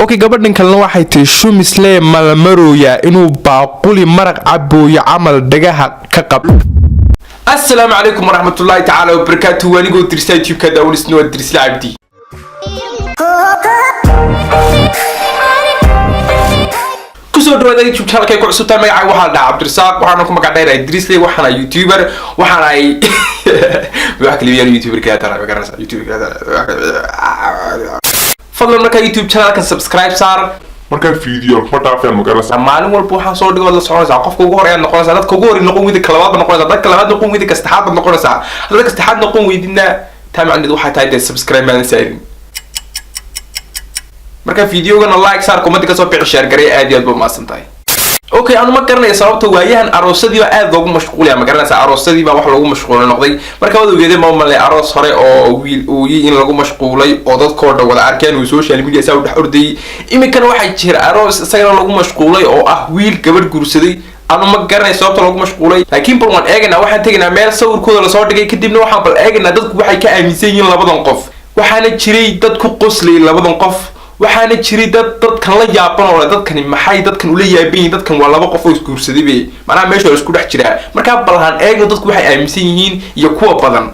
okay gabadhan kalena waxay tii SUBSCRIPE malmaroya inuu baaquli maraq cabooyo camal dhagaha ka qab. السلام عليكم ورحمة الله تعالى وبركاته وانيقو درسلة يوتيوب كداو Daawo Dirisle abdi كسو دوادا يوتيوب channel كاي كعسوتان مقاعي waxaa dhaa Abdirasaaq waxaana ku magac dheeray Dirisle waxaana YouTuber waxaana ay waxa kale yar YouTuber ka taara garanaysa YouTuber fadlan marka YouTube channel kan subscribe saar marka video ma dhaafeen ma garanaysa maalin walba waxaan soo dhigo la soconaysa qofka ugu horeeya noqonaysa dadka ugu horeeya noqon widi kalabaad noqonaysa dadka labaad noqon widi kastaxaad noqonaysa dadka kastaxaad noqon widina taamacnid waxa tahay subscribe ma saarin marka videogana like saar comment ka soo bixi share garay aad iyo aad ma santahay okay anu ma garanay sababta waayahan aroosadii aad loogu mashquulay ma garanaysa aroosadii baa wax loogu mashquulay noqday marka wada ogeeday ma malay aroos hore oo wiil uu in lagu mashquulay oo dadkoo dhan wada arkeen uu social media saa u dhex orday imikana waxa jira aroos isagana lagu mashquulay oo ah wiil gabadh guursaday anu ma garanay sababta lagu mashquulay laakiin bal waan eegnaa waxaan tagnaa meel sawirkooda la soo dhigay kadibna waxaan bal eegnaa dadku waxay ka aaminsan yihiin labadan qof waxaana jiray dad ku qoslay labadan qof waxaana jiray dadkan la yaaban oo dadkani maxay dadkan ula yaabeen dadkan waa laba qof oo isguursaday bay macnaha meesha isku dhex jira marka balhan eegno dadku waxay aaminsan yihiin iyo kuwa badan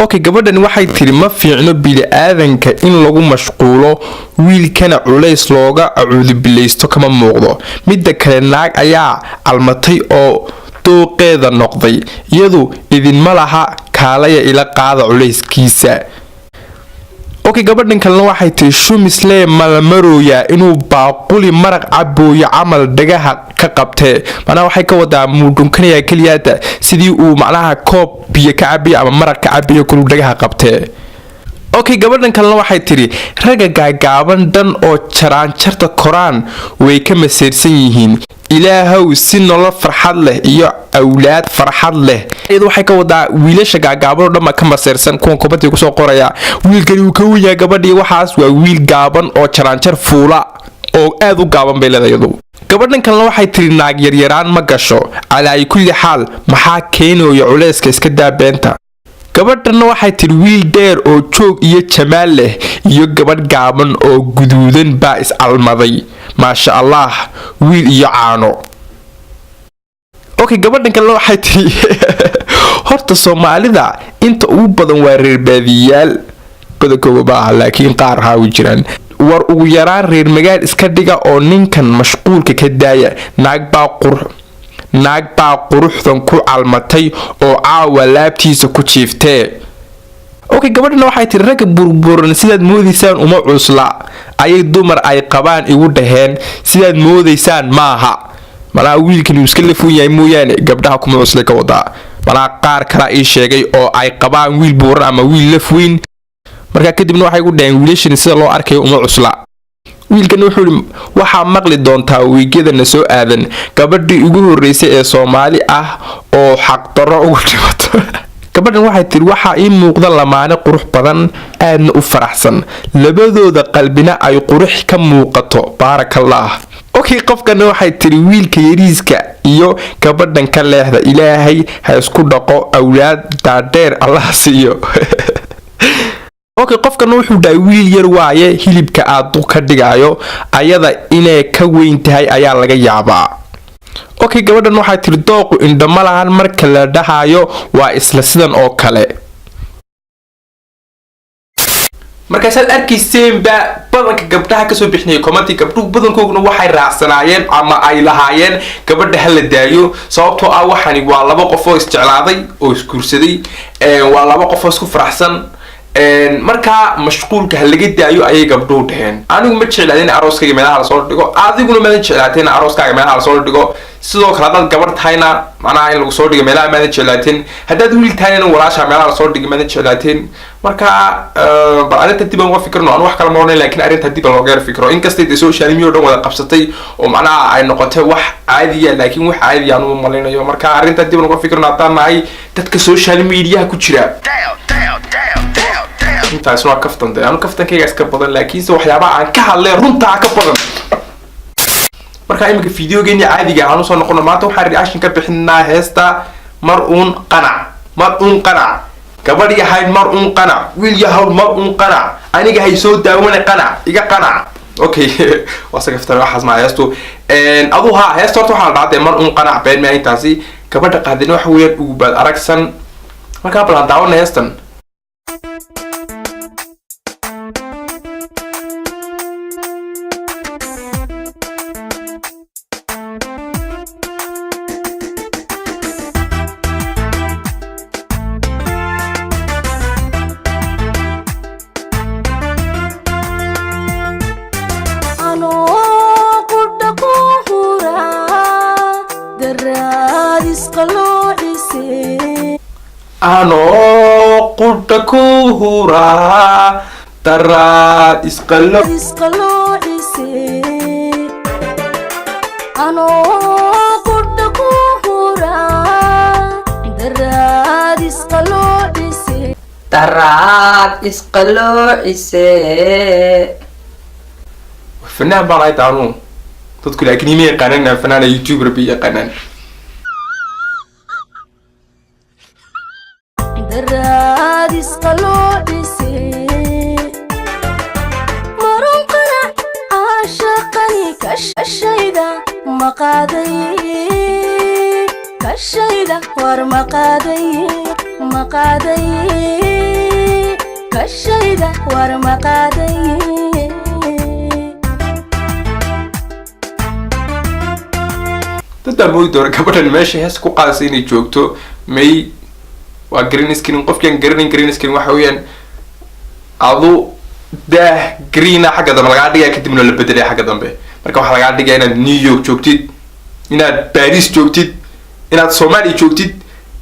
okay gabadhan waxay tiri ma fiicno bili aadanka in lagu mashquulo wiilkana culays looga acuudu bilaysto kama muuqdo midda kale naag ayaa almatay oo dooqeeda noqday iyadu idin ma laha kaalaya ila qaada culayskiisa okay gabadhan kalena waxay tii SUBSCRIPE malmaroya inuu baaquli maraq cabooyo camal dhagaha ka qabtee macnaha waxay ka wadaa muudunkanaya kaliyaada sidii uu macnaha koob biyo ka cabiyo ama maraq ka cabiyo kullu dhagaha qabtee okay gabadhan kalena waxay tiri raga gaagaaban dhan oo jaraanjarta koraan way ka maseersan yihiin ilaahow si nolol farxad leh iyo awlaad farxad leh iyadu waxay ka wadaa wiilasha gaagaaban oo dhan ka maseersan kuwan kubadii ku soo qoraya wiilkani uu ka weeyaa gabadhii waxaas waa wiil gaaban oo jaraanjar fuula oo aad u gaaban bay leedahay gabadhan kalena waxay tiri naag yaryaraan ma gasho calaa kulli xaal maxaa keenayo culayska iska daabeenta gabadhana waxay tiri wiil dheer oo joog iyo jamaal leh iyo gabadh gaaban oo guduudan baa is almaday maasha Allah wiil iyo caano okay gabadhan kalena waxay tiri horta Soomaalida inta ugu badan waa reer baadiyaal badakooba baa laakiin qaar haawi jiraan war ugu yaraan reer magaal iska dhiga oo ninkan mashquulka ka daaya naag baa quruxdan ku calmatay oo caawa laabtiisa ku jiiftee okay gabadhana waxay tiri rag burburan sidaad moodaysaan uma cusla ayay dumar ay qabaan igu dhaheen sidaad moodaysaan maaha malaa wiilkan uu iska lefu yahay mooyaane gabdhaha kuma cuslay ka wadaa malaa qaar kala ii sheegay oo ay qabaan wiil buuran ama wiil laf weyn marka kadibna waxay ku dhaheen wiilashan sida loo arkayo uma cusla wiilkan wuxuu waxa maqli doontaa wiigyadana soo aadan gabadhii ugu horeysay ee Soomaali ah oo xaq darro ugu dhimato gabadhan waxay tiri waxa ii muuqda lamaane qurux badan aadna u faraxsan labadooda qalbina ay qurux ka muuqato baarakallah okay qofkana waxay tiri wiilka yariiska iyo gabadhan ka leexda ilaahay ha isku dhaqo awlaad daadheer Allah siiyo okay qofkana wuxuu dhaay wiil yar waaye hilibka aad ka dhigayo ayada inay ka weyn tahay ayaa laga yaabaa okay gabadhan waxay tiri dooqu indhama lahan marka la dhahayo waa isla sidan oo kale markaasaad arkayseen badanka gabdhaha ka soo bixinay comment gabdhuhu badankooduna waxay raacsanaayeen ama ay lahaayeen gabadha hal la daayo sababtoo ah waxani waa laba qof oo isjeclaaday oo isguursaday waa laba qof oo isku faraxsan marka mashquulka laga daayo ayay gabdhuhu dhaheen anigu ma jeclaadeen arooskayga meelaha la soo dhigo adiguna ma jeclaateen arooskaaga meelaha la soo dhigo sidoo kale dad gabadh tahayna macnaha in lagu soo dhigo meelaha ma jeclaateen haddaad wiil tahayna walaasha meelaha la soo dhigo ma jeclaateen marka bal arinta dib aan fikirno aan wax kale ma oranay laakiin arinta dib loo gaar fikiro in kasta ay social media dhan wada qabsatay oo macnaha ay noqotay wax caadi ah laakiin wax caadi ah uu maleynayo marka arinta dib aan fikirno haddaan nahay dadka social media ku jira intaas waa kaftan aan kaftankayga iska badan laakiin waxyaabaha aan ka hadlay runta ka badan marka imika videogeeni caadiga aan soo noqono maanta waxaan reaction ka bixinaa heesta mar uun qanac gabadh yahay mar uun qanac wiil yahay mar uun qanac aniga hay soo daawana qanac iga qanac اوكي واسك افتر waxaas ma heesto adu ha heesto horta waxa la dhacday mar un qanac been ma intaasi gabadha qaadin wax weeyar ugu baad aragsan marka balan daawana heestan ano qurta ku hura darad isqallo ano qurta ku hura darad isqallo فنان بقى يتعلمون تدخل أكاديمية قناة فنان يوتيوبر بيا قناة دراديس قلوبيسي مرون قناع عاشقني كالشيدة مقادي كالشيدة ور مقادي كالشيدة ور مقادي dadda mooy door gabadhan meesha hees ku qaasay inay joogto may waa green screen qofkan green screen waxa weeyaan adu dah green xagga dambe laga dhigay kadibna la bedelay xagga dambe marka waxa laga dhigay inaad New York joogtid inaad Paris joogtid inaad Soomaaliya joogtid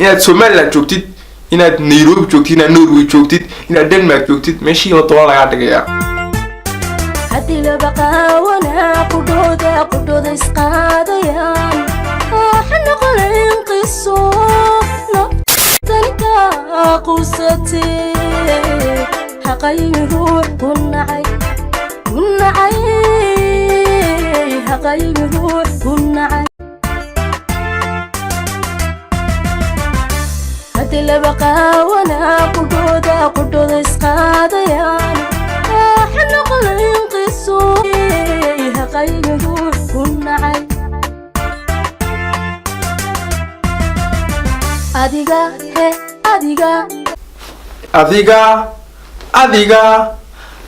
inaad Somaliland joogtid inaad Nairobi joogtid inaad Norway joogtid inaad Denmark joogtid meeshii oo toban laga dhigaya hadii la baqawana qudooda isqaadayaan waxna qoleen qiso naftanka qusatay haqaygu kunacay haqaygu kunacay hadii la baqawana qudooda isqaadayaan waxna qoleen haqaygu kunacay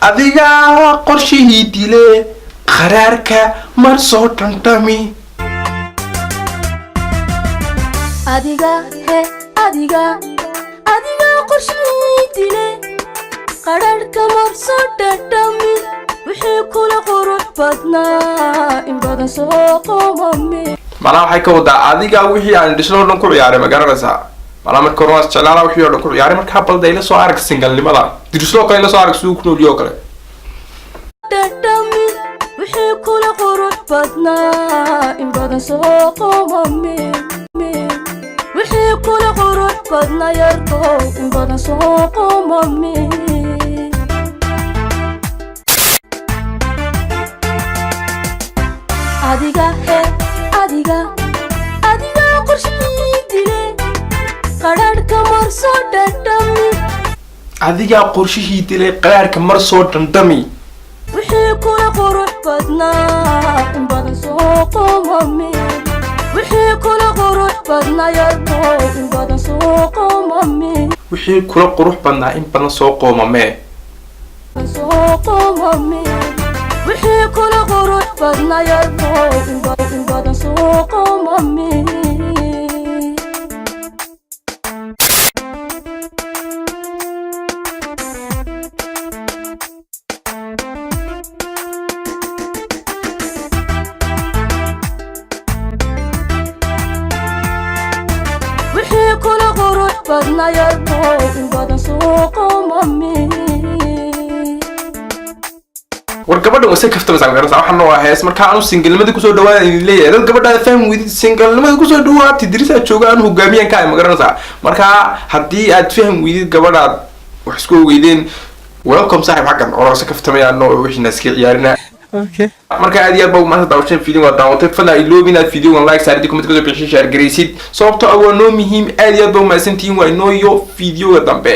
adiga qorshihii dile qaraarka mar soo dhantami adiga qorshihii dile qaraarka mar soo dhantami wixii kula qurux badnaa in badan soo qoomame malaa waxay ka wadaa adiga wixii aan dhisno dhan ku ciyaaray ma garanaysaa malaa marka hore waan jeclaala wixii oo dhan ku ciyaaray marka balda ila soo arag singalnimada dirislo kale ila soo arag siduu ku noolyo kale dhadhami wixii kula qurux badnaa in badan soo qoomame wixii kula qurux badnaa yarko in badan soo qoomame adiga qorshihii dile qaraarka mar soo dhantami adiga qorshihii dile qaraarka mar soo dhantami wixii kula qurux badnaa in badan soo qoomame wixii kula qurux badnaa yarko in badan soo qoomame wixii kula qurux badnaa in badan soo qoomame wixii kula qurux badnaa yarko in badan soo qoomame wixii kula qurux badnaa yarko in badan soo qoomame war gabadha wasa kafta masaan garanaysaa waxaan noo ahays marka aanu singalnimada kusoo dhawaada in leeyahay dad gabadha faham weydid singalnimada kusoo dhawaatay dirisa jooga aan hogaamiyan ka ma garanaysaa marka hadii aad faham weydid gabadha wax isku weydeen welcome saaxiib xaqan oo wasa kaftamayaan oo wixii naska ciyaarina Okay. marka aad iyo aad baa maanta daawashan video waa daawatay fadlan iloobi inaad videogan like saarid comment ka soo bixi share gareysid sababtoo ah waa noo muhiim aad iyo aad baa u mahadsantihiin waa inoo iyo videoga dambe